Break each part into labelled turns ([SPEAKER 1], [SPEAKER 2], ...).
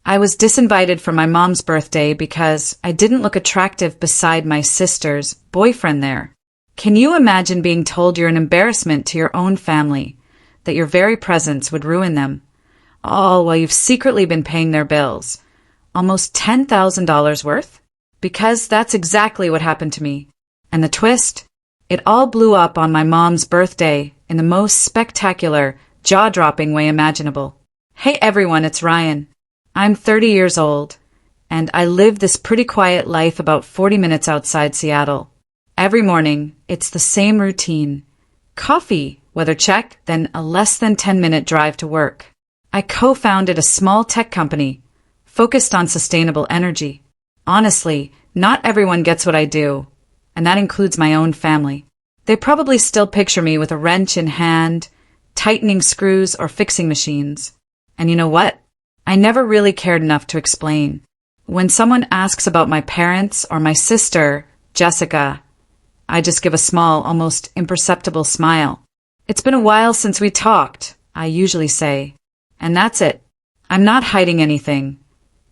[SPEAKER 1] I was disinvited from my mom's birthday because I didn't look attractive beside my sister's boyfriend there. Can you imagine being told you're an embarrassment to your own family, that your very presence would ruin them, all while you've secretly been paying their bills? Almost $10,000 worth? Because that's exactly what happened to me. And the twist? It all blew up on my mom's birthday in the most spectacular, jaw-dropping way imaginable. Hey everyone, it's Ryan. I'm 30 years old, and I live this pretty quiet life about 40 minutes outside Seattle. Every morning, it's the same routine. Coffee, weather check, then a less than 10-minute drive to work. I co-founded a small tech company focused on sustainable energy. Honestly, not everyone gets what I do, and that includes my own family. They probably still picture me with a wrench in hand, tightening screws or fixing machines. And you know what? I never really cared enough to explain. When someone asks about my parents or my sister, Jessica, I just give a small, almost imperceptible smile. It's been a while since we talked, I usually say. And that's it. I'm not hiding anything,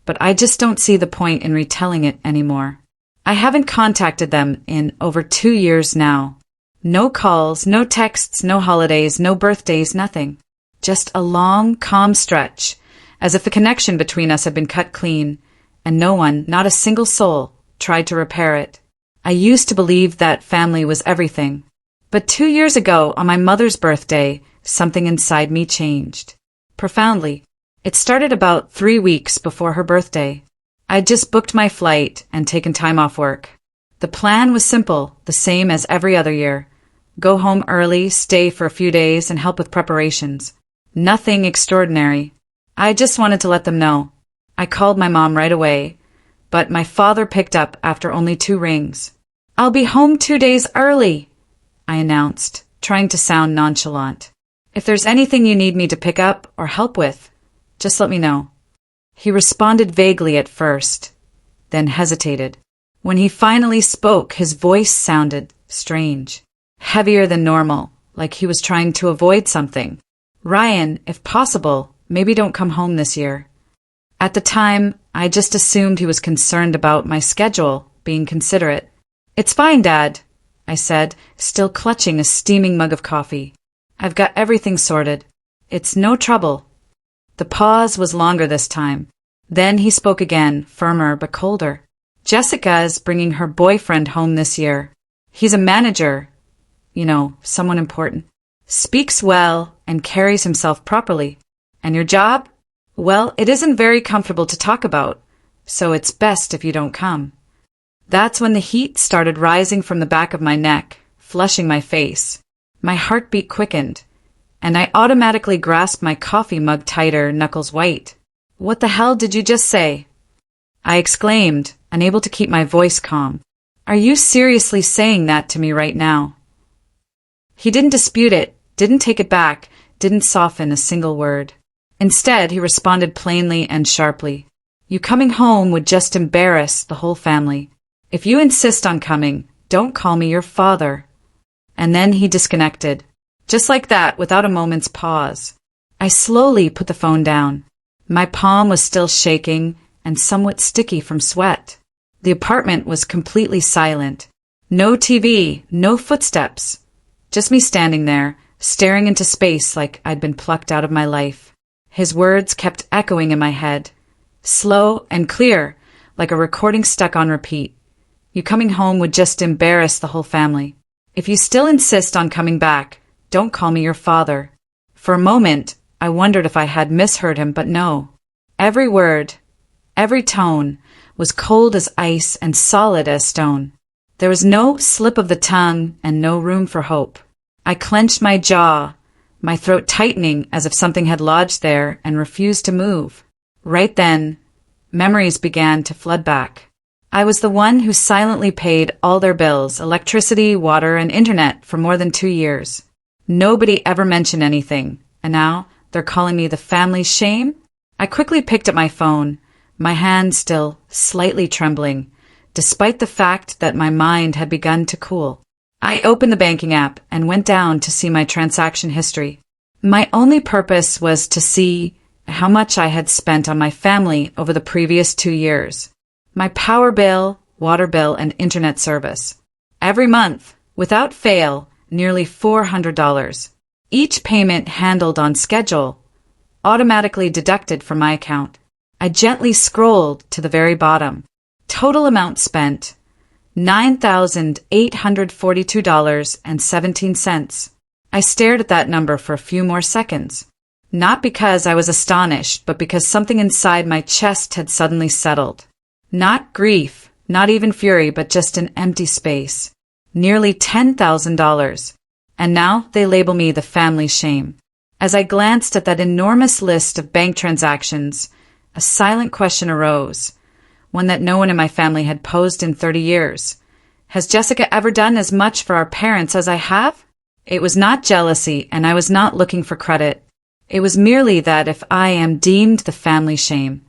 [SPEAKER 1] but I just don't see the point in retelling it anymore. I haven't contacted them in over 2 years now. No calls, no texts, no holidays, no birthdays, nothing. Just a long, calm stretch, as if the connection between us had been cut clean, and no one, not a single soul, tried to repair it. I used to believe that family was everything. But 2 years ago, on my mother's birthday, something inside me changed. Profoundly. It started about 3 weeks before her birthday. I'd just booked my flight and taken time off work. The plan was simple, the same as every other year. Go home early, stay for a few days, and help with preparations. Nothing extraordinary. I just wanted to let them know. I called my mom right away, but my father picked up after only 2 rings. "I'll be home 2 days early," I announced, trying to sound nonchalant. "If there's anything you need me to pick up or help with, just let me know." He responded vaguely at first, then hesitated. When he finally spoke, his voice sounded strange, heavier than normal, like he was trying to avoid something. "Ryan, if possible, maybe don't come home this year." At the time, I just assumed he was concerned about my schedule, being considerate. "It's fine, Dad," I said, still clutching a steaming mug of coffee. "I've got everything sorted. It's no trouble." The pause was longer this time. Then he spoke again, firmer but colder. "Jessica's bringing her boyfriend home this year. He's a manager, someone important. Speaks well and carries himself properly. And your job? Well, it isn't very comfortable to talk about, so it's best if you don't come." That's when the heat started rising from the back of my neck, flushing my face. My heartbeat quickened, and I automatically grasped my coffee mug tighter, knuckles white. "What the hell did you just say?" I exclaimed, unable to keep my voice calm. "Are you seriously saying that to me right now?" He didn't dispute it, didn't take it back, didn't soften a single word. Instead, he responded plainly and sharply. "You coming home would just embarrass the whole family. If you insist on coming, don't call me your father." And then he disconnected. Just like that, without a moment's pause. I slowly put the phone down. My palm was still shaking and somewhat sticky from sweat. The apartment was completely silent. No TV, no footsteps. Just me standing there, staring into space like I'd been plucked out of my life. His words kept echoing in my head, slow and clear, like a recording stuck on repeat. "You coming home would just embarrass the whole family. If you still insist on coming back, don't call me your father." For a moment, I wondered if I had misheard him, but no. Every word, every tone, was cold as ice and solid as stone. There was no slip of the tongue and no room for hope. I clenched my jaw, my throat tightening as if something had lodged there and refused to move. Right then, memories began to flood back. I was the one who silently paid all their bills, electricity, water, and internet for more than 2 years. Nobody ever mentioned anything, and now they're calling me the family shame? I quickly picked up my phone, my hand still slightly trembling, despite the fact that my mind had begun to cool. I opened the banking app and went down to see my transaction history. My only purpose was to see how much I had spent on my family over the previous 2 years. My power bill, water bill, and internet service. Every month, without fail, nearly $400. Each payment handled on schedule, automatically deducted from my account. I gently scrolled to the very bottom. Total amount spent, $9,842.17. I stared at that number for a few more seconds. Not because I was astonished, but because something inside my chest had suddenly settled. Not grief, not even fury, but just an empty space. Nearly $10,000. And now they label me the family shame. As I glanced at that enormous list of bank transactions, a silent question arose, one that no one in my family had posed in 30 years. Has Jessica ever done as much for our parents as I have? It was not jealousy, and I was not looking for credit. It was merely that if I am deemed the family shame,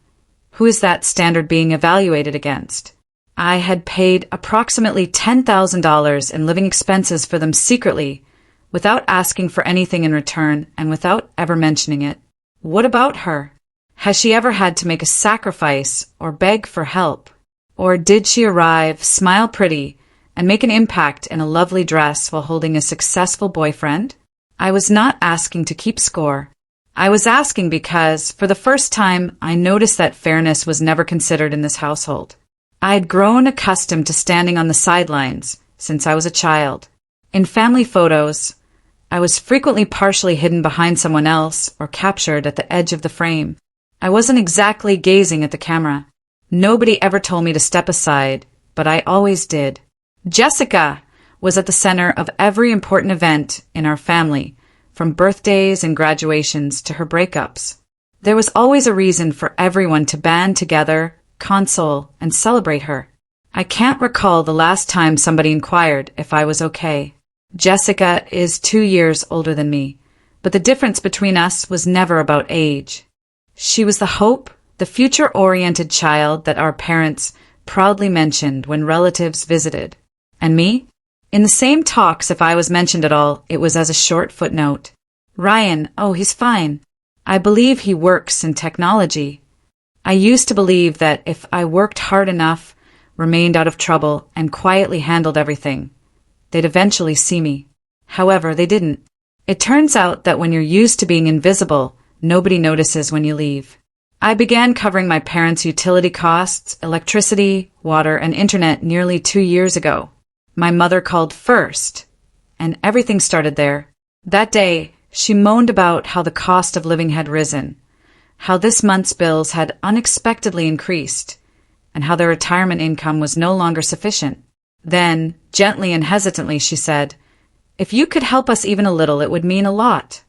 [SPEAKER 1] who is that standard being evaluated against? I had paid approximately $10,000 in living expenses for them secretly, without asking for anything in return and without ever mentioning it. What about her? Has she ever had to make a sacrifice or beg for help? Or did she arrive, smile pretty, and make an impact in a lovely dress while holding a successful boyfriend? I was not asking to keep score. I was asking because, for the first time, I noticed that fairness was never considered in this household. I had grown accustomed to standing on the sidelines since I was a child. In family photos, I was frequently partially hidden behind someone else or captured at the edge of the frame. I wasn't exactly gazing at the camera. Nobody ever told me to step aside, but I always did. Jessica was at the center of every important event in our family, from birthdays and graduations to her breakups. There was always a reason for everyone to band together, console, and celebrate her. I can't recall the last time somebody inquired if I was okay. Jessica is 2 years older than me, but the difference between us was never about age. She was the hope, the future-oriented child that our parents proudly mentioned when relatives visited. And me? In the same talks, if I was mentioned at all, it was as a short footnote. Ryan, oh, he's fine. I believe he works in technology. I used to believe that if I worked hard enough, remained out of trouble, and quietly handled everything, they'd eventually see me. However, they didn't. It turns out that when you're used to being invisible, nobody notices when you leave. I began covering my parents' utility costs, electricity, water, and internet nearly 2 years ago. My mother called first, and everything started there. That day, she moaned about how the cost of living had risen, how this month's bills had unexpectedly increased, and how their retirement income was no longer sufficient. Then, gently and hesitantly, she said, "If you could help us even a little, it would mean a lot."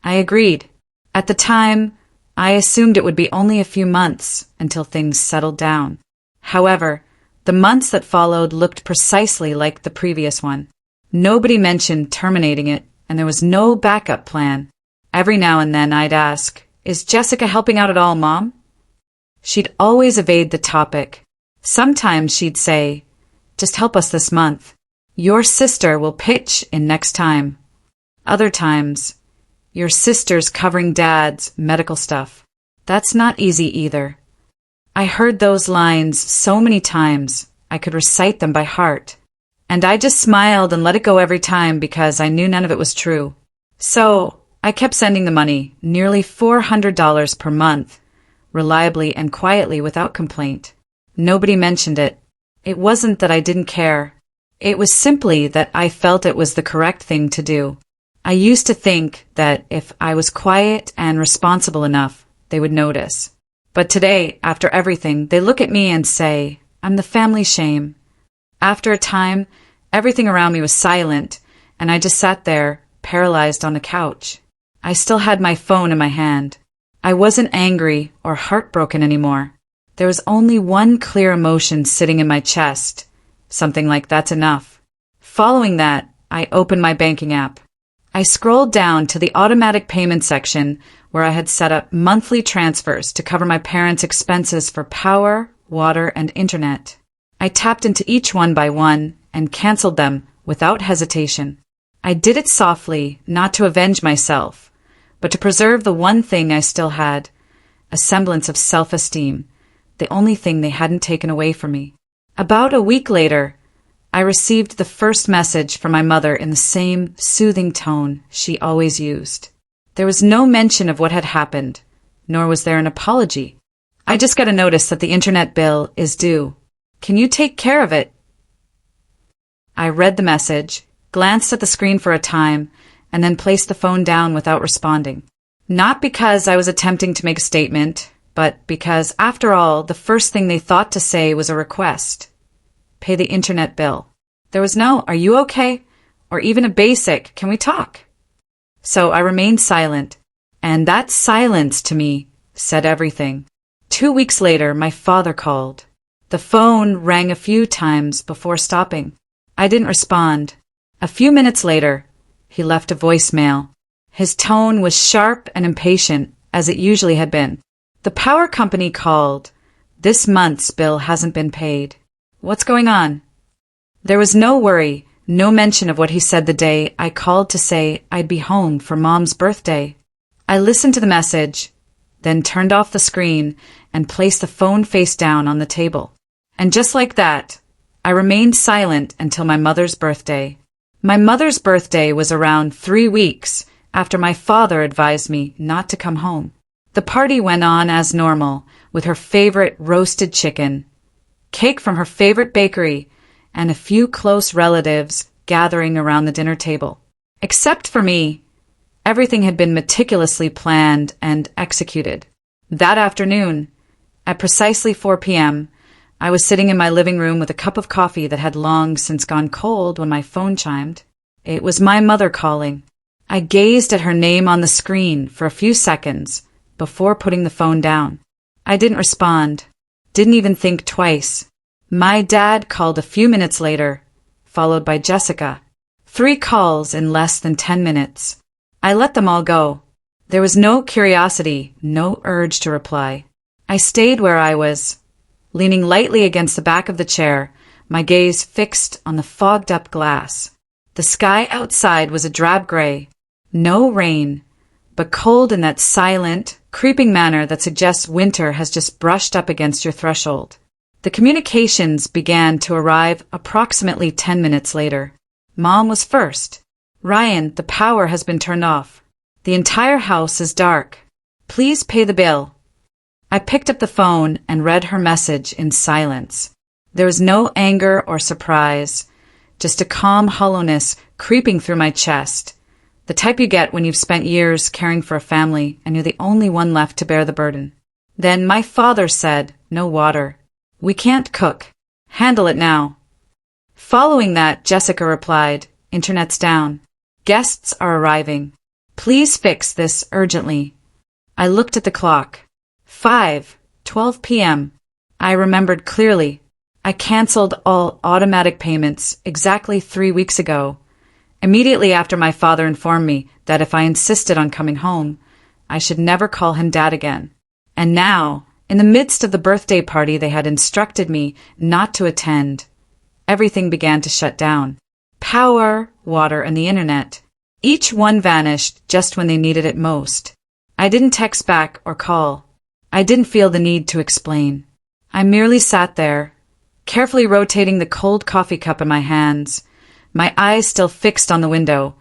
[SPEAKER 1] I agreed. At the time, I assumed it would be only a few months until things settled down. However, the months that followed looked precisely like the previous one. Nobody mentioned terminating it, and there was no backup plan. Every now and then I'd ask, "Is Jessica helping out at all, Mom?" She'd always evade the topic. Sometimes she'd say, "Just help us this month. Your sister will pitch in next time." Other times, "Your sister's covering Dad's medical stuff." That's not easy either. I heard those lines so many times, I could recite them by heart. And I just smiled and let it go every time because I knew none of it was true. So, I kept sending the money, nearly $400 per month, reliably and quietly without complaint. Nobody mentioned it. It wasn't that I didn't care. It was simply that I felt it was the correct thing to do. I used to think that if I was quiet and responsible enough, they would notice. But today, after everything, they look at me and say, "I'm the family shame." After a time, everything around me was silent, and I just sat there, paralyzed on the couch. I still had my phone in my hand. I wasn't angry or heartbroken anymore. There was only one clear emotion sitting in my chest. Something like, "That's enough." Following that, I opened my banking app. I scrolled down to the automatic payment section where I had set up monthly transfers to cover my parents' expenses for power, water, and internet. I tapped into each one by one and canceled them without hesitation. I did it softly, not to avenge myself, but to preserve the one thing I still had, a semblance of self-esteem, the only thing they hadn't taken away from me. About a week later, I received the first message from my mother in the same soothing tone she always used. There was no mention of what had happened, nor was there an apology. I just got a notice that the internet bill is due. Can you take care of it? I read the message, glanced at the screen for a time, and then placed the phone down without responding. Not because I was attempting to make a statement, but because, after all, the first thing they thought to say was a request. Pay the internet bill. There was no, "Are you okay?" or even a basic, "Can we talk?" So I remained silent, and that silence to me said everything. 2 weeks later, my father called. The phone rang a few times before stopping. I didn't respond. A few minutes later, he left a voicemail. His tone was sharp and impatient, as it usually had been. The power company called. This month's bill hasn't been paid. What's going on? There was no worry, no mention of what he said the day I called to say I'd be home for Mom's birthday. I listened to the message, then turned off the screen and placed the phone face down on the table. And just like that, I remained silent until my mother's birthday. My mother's birthday was around 3 weeks after my father advised me not to come home. The party went on as normal, with her favorite roasted chicken, cake from her favorite bakery, and a few close relatives gathering around the dinner table. Except for me, everything had been meticulously planned and executed. That afternoon, at precisely 4 p.m., I was sitting in my living room with a cup of coffee that had long since gone cold when my phone chimed. It was my mother calling. I gazed at her name on the screen for a few seconds before putting the phone down. I didn't respond, didn't even think twice. My dad called a few minutes later, followed by Jessica. 3 calls in less than 10 minutes. I let them all go. There was no curiosity, no urge to reply. I stayed where I was, leaning lightly against the back of the chair, my gaze fixed on the fogged-up glass. The sky outside was a drab gray. No rain, but cold in that silent, creeping manner that suggests winter has just brushed up against your threshold. The communications began to arrive approximately 10 minutes later. Mom was first. "Ryan, the power has been turned off. The entire house is dark. Please pay the bill." I picked up the phone and read her message in silence. There was no anger or surprise, just a calm hollowness creeping through my chest, the type you get when you've spent years caring for a family and you're the only one left to bear the burden. Then my father said, "No water. We can't cook. Handle it now." Following that, Jessica replied, "Internet's down. Guests are arriving. Please fix this urgently." I looked at the clock. 5:12 p.m. I remembered clearly. I canceled all automatic payments exactly 3 weeks ago, immediately after my father informed me that if I insisted on coming home, I should never call him Dad again. And now, in the midst of the birthday party they had instructed me not to attend, everything began to shut down. Power, water, and the internet. Each one vanished just when they needed it most. I didn't text back or call. I didn't feel the need to explain. I merely sat there, carefully rotating the cold coffee cup in my hands, my eyes still fixed on the window,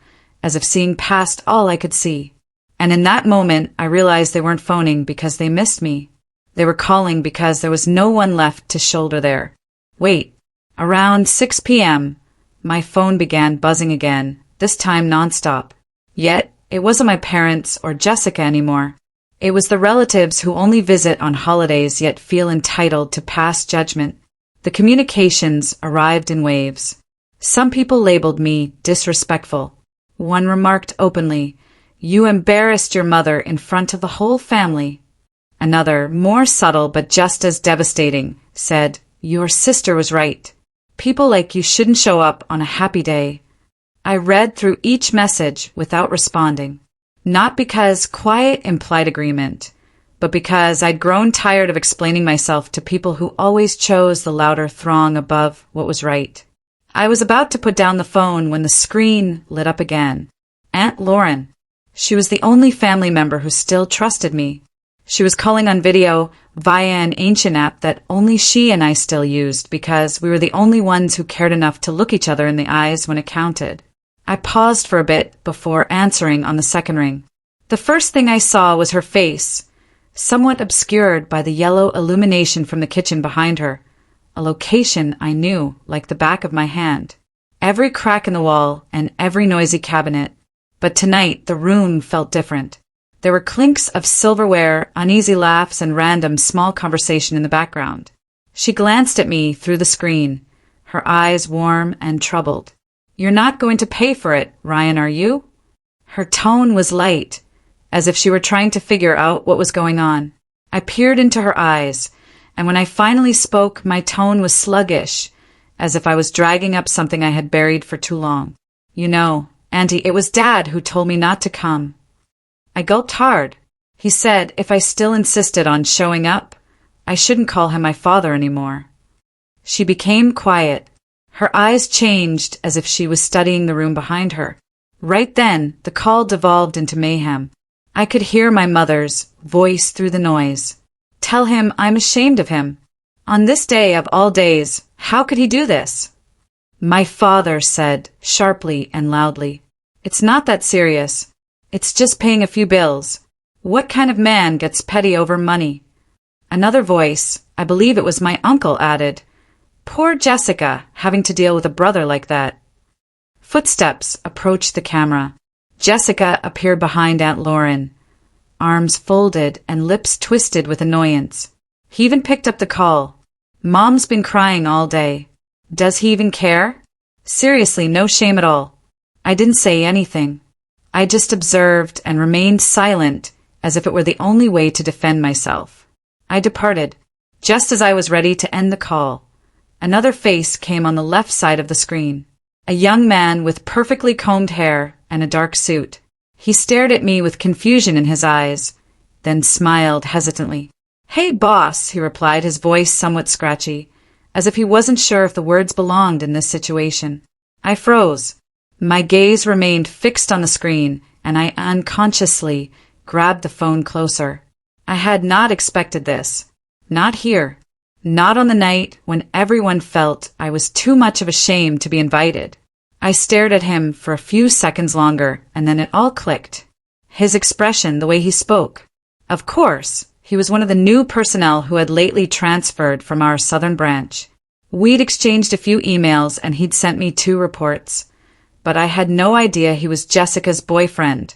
[SPEAKER 1] as if seeing past all I could see. And in that moment, I realized they weren't phoning because they missed me. They were calling because there was no one left to shoulder there. Wait. Around 6 p.m., my phone began buzzing again, this time nonstop. Yet, it wasn't my parents or Jessica anymore. It was the relatives who only visit on holidays yet feel entitled to pass judgment. The communications arrived in waves. Some people labeled me disrespectful. One remarked openly, "You embarrassed your mother in front of the whole family." Another, more subtle but just as devastating, said, "Your sister was right. People like you shouldn't show up on a happy day." I read through each message without responding. Not because quiet implied agreement, but because I'd grown tired of explaining myself to people who always chose the louder throng above what was right. I was about to put down the phone when the screen lit up again. Aunt Lauren. She was the only family member who still trusted me. She was calling on video via an ancient app that only she and I still used because we were the only ones who cared enough to look each other in the eyes when it counted. I paused for a bit before answering on the second ring. The first thing I saw was her face, somewhat obscured by the yellow illumination from the kitchen behind her, a location I knew like the back of my hand. Every crack in the wall and every noisy cabinet. But tonight the room felt different. There were clinks of silverware, uneasy laughs, and random small conversation in the background. She glanced at me through the screen, her eyes warm and troubled. "You're not going to pay for it, Ryan, are you?" Her tone was light, as if she were trying to figure out what was going on. I peered into her eyes, and when I finally spoke, my tone was sluggish, as if I was dragging up something I had buried for too long. "You know, Auntie, it was Dad who told me not to come." I gulped hard. He said if I still insisted on showing up, I shouldn't call him my father anymore. She became quiet. Her eyes changed as if she was studying the room behind her. Right then, the call devolved into mayhem. I could hear my mother's voice through the noise. "Tell him I'm ashamed of him. On this day of all days, how could he do this?" My father said, sharply and loudly, "It's not that serious. It's just paying a few bills. What kind of man gets petty over money?" Another voice, I believe it was my uncle, added, "Poor Jessica, having to deal with a brother like that." Footsteps approached the camera. Jessica appeared behind Aunt Lauren, arms folded and lips twisted with annoyance. He even picked up the call. "Mom's been crying all day. Does he even care? Seriously, no shame at all." I didn't say anything. I just observed and remained silent as if it were the only way to defend myself. I departed. Just as I was ready to end the call, another face came on the left side of the screen. A young man with perfectly combed hair and a dark suit. He stared at me with confusion in his eyes, then smiled hesitantly. "Hey, boss," he replied, his voice somewhat scratchy, as if he wasn't sure if the words belonged in this situation. I froze. My gaze remained fixed on the screen, and I unconsciously grabbed the phone closer. I had not expected this. Not here. Not on the night when everyone felt I was too much of a shame to be invited. I stared at him for a few seconds longer, and then it all clicked. His expression, the way he spoke. Of course, he was one of the new personnel who had lately transferred from our southern branch. We'd exchanged a few emails, and he'd sent me 2 reports. But I had no idea he was Jessica's boyfriend,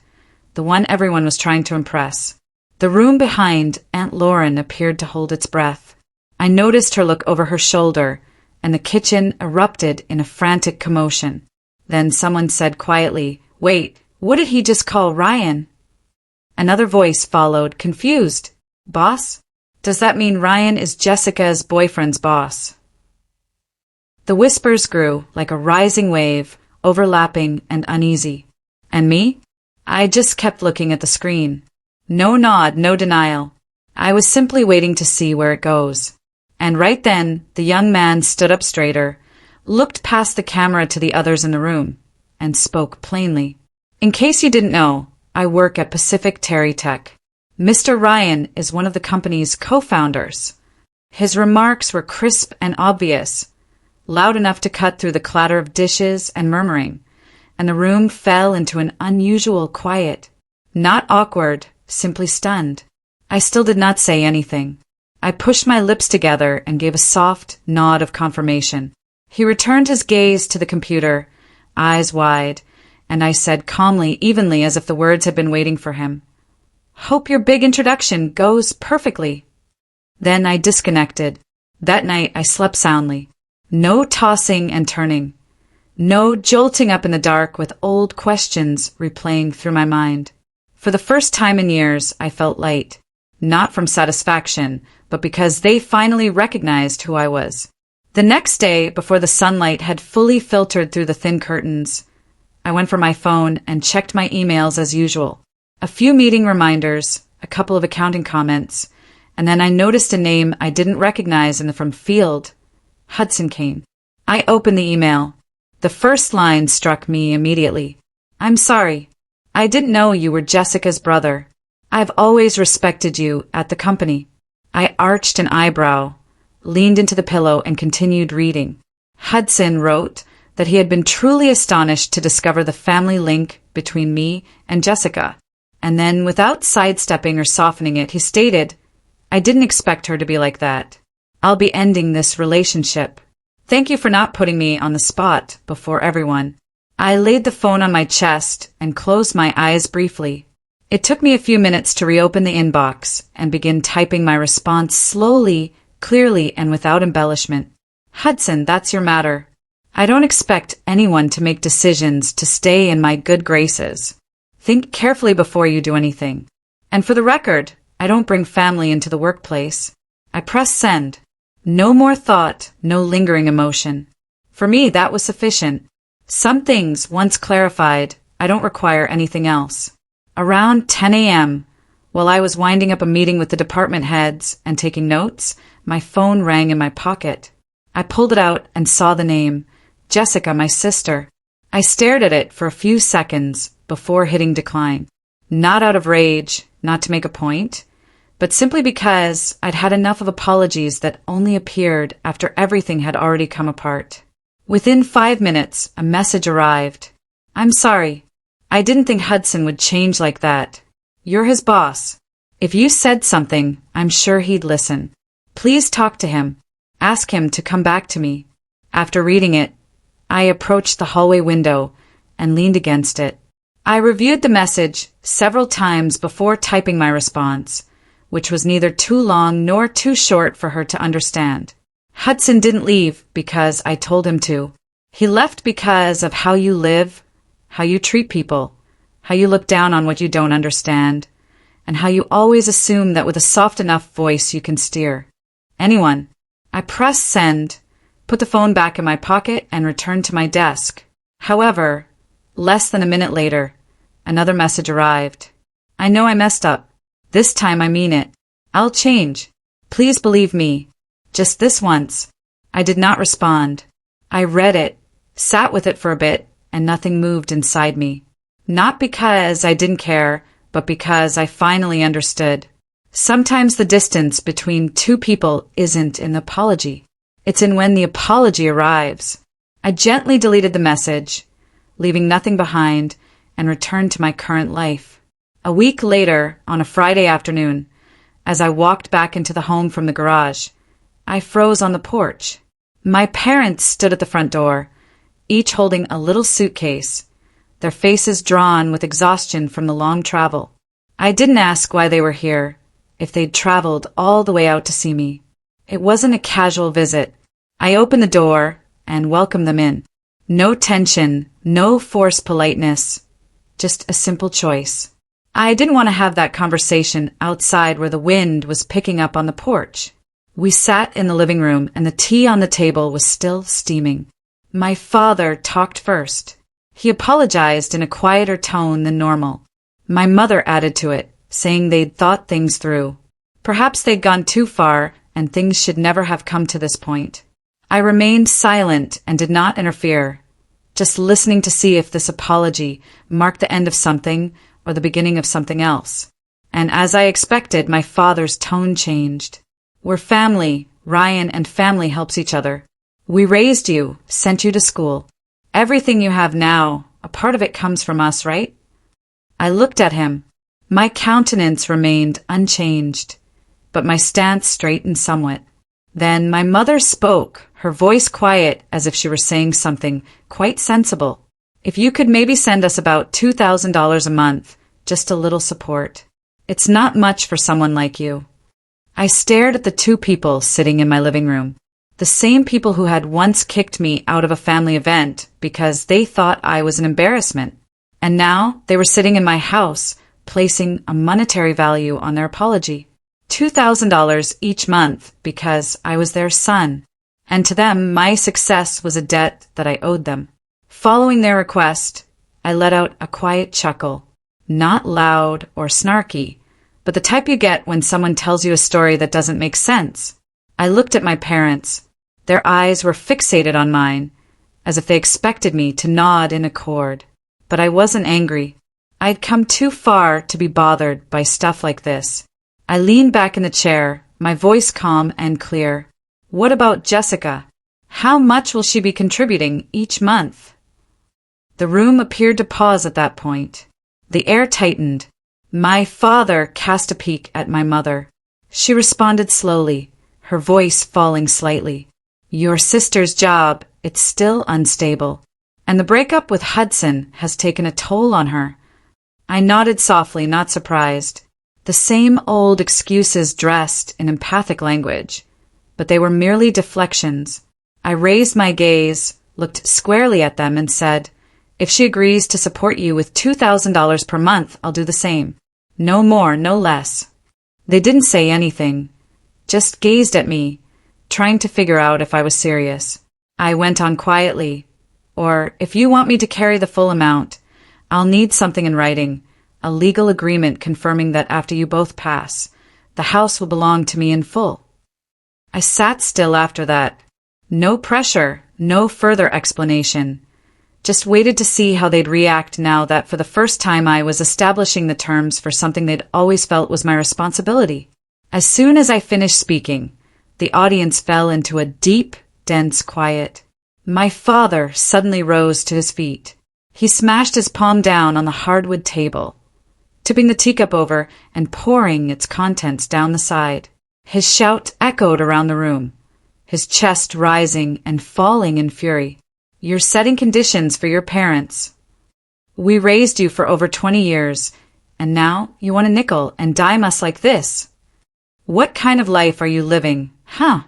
[SPEAKER 1] the one everyone was trying to impress. The room behind Aunt Lauren appeared to hold its breath. I noticed her look over her shoulder, and the kitchen erupted in a frantic commotion. Then someone said quietly, "Wait, what did he just call Ryan?" Another voice followed, confused. "Boss? Does that mean Ryan is Jessica's boyfriend's boss?" The whispers grew like a rising wave, overlapping and uneasy. And me? I just kept looking at the screen. No nod, no denial. I was simply waiting to see where it goes. And right then, the young man stood up straighter, looked past the camera to the others in the room, and spoke plainly. "In case you didn't know, I work at Pacific Terry Tech. Mr. Ryan is one of the company's co-founders." His remarks were crisp and obvious, loud enough to cut through the clatter of dishes and murmuring, and the room fell into an unusual quiet. Not awkward, simply stunned. I still did not say anything. I pushed my lips together and gave a soft nod of confirmation. He returned his gaze to the computer, eyes wide, and I said calmly, evenly, as if the words had been waiting for him, "Hope your big introduction goes perfectly." Then I disconnected. That night I slept soundly. No tossing and turning. No jolting up in the dark with old questions replaying through my mind. For the first time in years, I felt light. Not from satisfaction, but because they finally recognized who I was. The next day, before the sunlight had fully filtered through the thin curtains, I went for my phone and checked my emails as usual. A few meeting reminders, a couple of accounting comments, and then I noticed a name I didn't recognize in the from field. Hudson Kane. I opened the email. The first line struck me immediately. "I'm sorry. I didn't know you were Jessica's brother. I've always respected you at the company. I arched an eyebrow, leaned into the pillow, and continued reading. Hudson wrote that he had been truly astonished to discover the family link between me and Jessica. And then, without sidestepping or softening it, he stated, I didn't expect her to be like that. I'll be ending this relationship. Thank you for not putting me on the spot before everyone. I laid the phone on my chest and closed my eyes briefly. It took me a few minutes to reopen the inbox and begin typing my response slowly, clearly, and without embellishment. Hudson, that's your matter. I don't expect anyone to make decisions to stay in my good graces. Think carefully before you do anything. And for the record, I don't bring family into the workplace. I press send. No more thought, no lingering emotion. For me, that was sufficient. Some things, once clarified, I don't require anything else. Around 10 a.m., while I was winding up a meeting with the department heads and taking notes, my phone rang in my pocket. I pulled it out and saw the name, Jessica, my sister. I stared at it for a few seconds before hitting decline. Not out of rage, not to make a point, but simply because I'd had enough of apologies that only appeared after everything had already come apart. Within 5 minutes, a message arrived. I'm sorry. I didn't think Hudson would change like that. You're his boss. If you said something, I'm sure he'd listen. Please talk to him. Ask him to come back to me. After reading it, I approached the hallway window and leaned against it. I reviewed the message several times before typing my response, which was neither too long nor too short for her to understand. Hudson didn't leave because I told him to. He left because of how you live, how you treat people, how you look down on what you don't understand, and how you always assume that with a soft enough voice you can steer anyone. I pressed send, put the phone back in my pocket, and returned to my desk. However, less than a minute later, another message arrived. I know I messed up. This time I mean it. I'll change. Please believe me. Just this once. I did not respond. I read it, sat with it for a bit, and nothing moved inside me. Not because I didn't care, but because I finally understood. Sometimes the distance between two people isn't in the apology. It's in when the apology arrives. I gently deleted the message, leaving nothing behind, and returned to my current life. A week later, on a Friday afternoon, as I walked back into the home from the garage, I froze on the porch. My parents stood at the front door, each holding a little suitcase, their faces drawn with exhaustion from the long travel. I didn't ask why they were here, if they'd traveled all the way out to see me. It wasn't a casual visit. I opened the door and welcomed them in. No tension, no forced politeness, just a simple choice. I didn't want to have that conversation outside where the wind was picking up on the porch. We sat in the living room and the tea on the table was still steaming. My father talked first. He apologized in a quieter tone than normal. My mother added to it, saying they'd thought things through. Perhaps they'd gone too far and things should never have come to this point. I remained silent and did not interfere, just listening to see if this apology marked the end of something or the beginning of something else. And as I expected, my father's tone changed. We're family. Ryan and family helps each other. We raised you, sent you to school. Everything you have now, a part of it comes from us, right? I looked at him. My countenance remained unchanged, but my stance straightened somewhat. Then my mother spoke, her voice quiet as if she were saying something quite sensible. If you could maybe send us about $2,000 a month, just a little support. It's not much for someone like you. I stared at the two people sitting in my living room, the same people who had once kicked me out of a family event because they thought I was an embarrassment. And now they were sitting in my house, placing a monetary value on their apology. $2,000 each month because I was their son. And to them, my success was a debt that I owed them. Following their request, I let out a quiet chuckle, not loud or snarky, but the type you get when someone tells you a story that doesn't make sense. I looked at my parents. Their eyes were fixated on mine, as if they expected me to nod in accord. But I wasn't angry. I'd come too far to be bothered by stuff like this. I leaned back in the chair, my voice calm and clear. What about Jessica? How much will she be contributing each month? The room appeared to pause at that point. The air tightened. My father cast a peek at my mother. She responded slowly, her voice falling slightly. Your sister's job, it's still unstable. And the breakup with Hudson has taken a toll on her. I nodded softly, not surprised. The same old excuses dressed in empathic language. But they were merely deflections. I raised my gaze, looked squarely at them, and said, if she agrees to support you with $2,000 per month, I'll do the same. No more, no less. They didn't say anything, just gazed at me, trying to figure out if I was serious. I went on quietly, or if you want me to carry the full amount, I'll need something in writing, a legal agreement confirming that after you both pass, the house will belong to me in full. I sat still after that. No pressure, no further explanation. Just waited to see how they'd react now that for the first time I was establishing the terms for something they'd always felt was my responsibility. As soon as I finished speaking, the audience fell into a deep, dense quiet. My father suddenly rose to his feet. He smashed his palm down on the hardwood table, tipping the teacup over and pouring its contents down the side. His shout echoed around the room, his chest rising and falling in fury. You're setting conditions for your parents. We raised you for over 20 years, and now you want to nickel and dime us like this. What kind of life are you living, huh?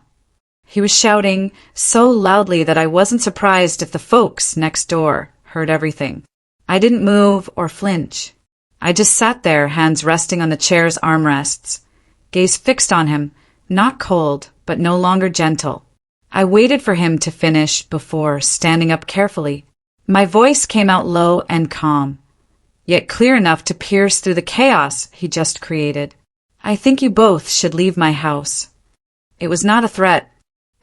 [SPEAKER 1] He was shouting so loudly that I wasn't surprised if the folks next door heard everything. I didn't move or flinch. I just sat there, hands resting on the chair's armrests, gaze fixed on him, not cold, but no longer gentle. I waited for him to finish before standing up carefully. My voice came out low and calm, yet clear enough to pierce through the chaos he just created. I think you both should leave my house. It was not a threat.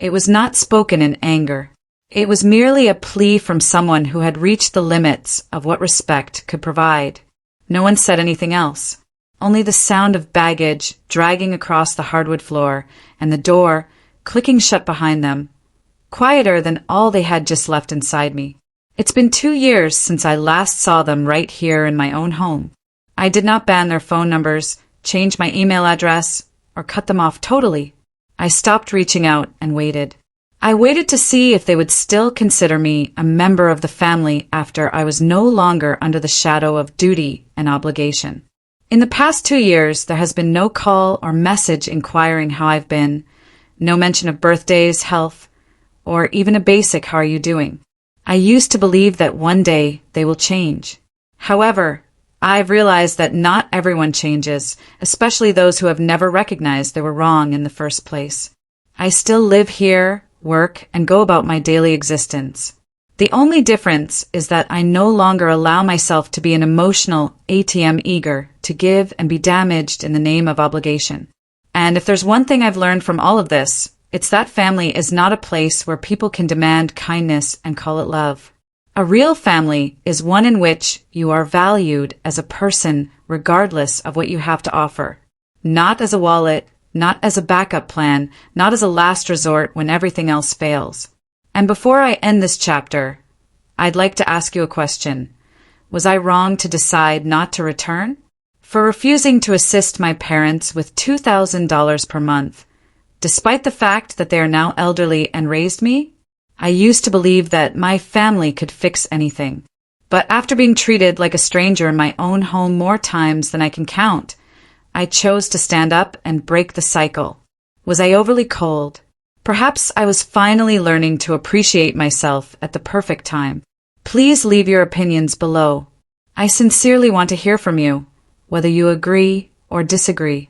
[SPEAKER 1] It was not spoken in anger. It was merely a plea from someone who had reached the limits of what respect could provide. No one said anything else. Only the sound of baggage dragging across the hardwood floor and the door clicking shut behind them, quieter than all they had just left inside me. It's been 2 years since I last saw them right here in my own home. I did not ban their phone numbers, change my email address, or cut them off totally. I stopped reaching out and waited. I waited to see if they would still consider me a member of the family after I was no longer under the shadow of duty and obligation. In the past 2 years, there has been no call or message inquiring how I've been, no mention of birthdays, health, or even a basic how are you doing. I used to believe that one day they will change. However, I've realized that not everyone changes, especially those who have never recognized they were wrong in the first place. I still live here, work, and go about my daily existence. The only difference is that I no longer allow myself to be an emotional ATM eager to give and be damaged in the name of obligation. And if there's one thing I've learned from all of this, it's that family is not a place where people can demand kindness and call it love. A real family is one in which you are valued as a person regardless of what you have to offer. Not as a wallet, not as a backup plan, not as a last resort when everything else fails. And before I end this chapter, I'd like to ask you a question. Was I wrong to decide not to return? For refusing to assist my parents with $2,000 per month, despite the fact that they are now elderly and raised me? I used to believe that my family could fix anything. But after being treated like a stranger in my own home more times than I can count, I chose to stand up and break the cycle. Was I overly cold? Perhaps I was finally learning to appreciate myself at the perfect time. Please leave your opinions below. I sincerely want to hear from you, whether you agree or disagree.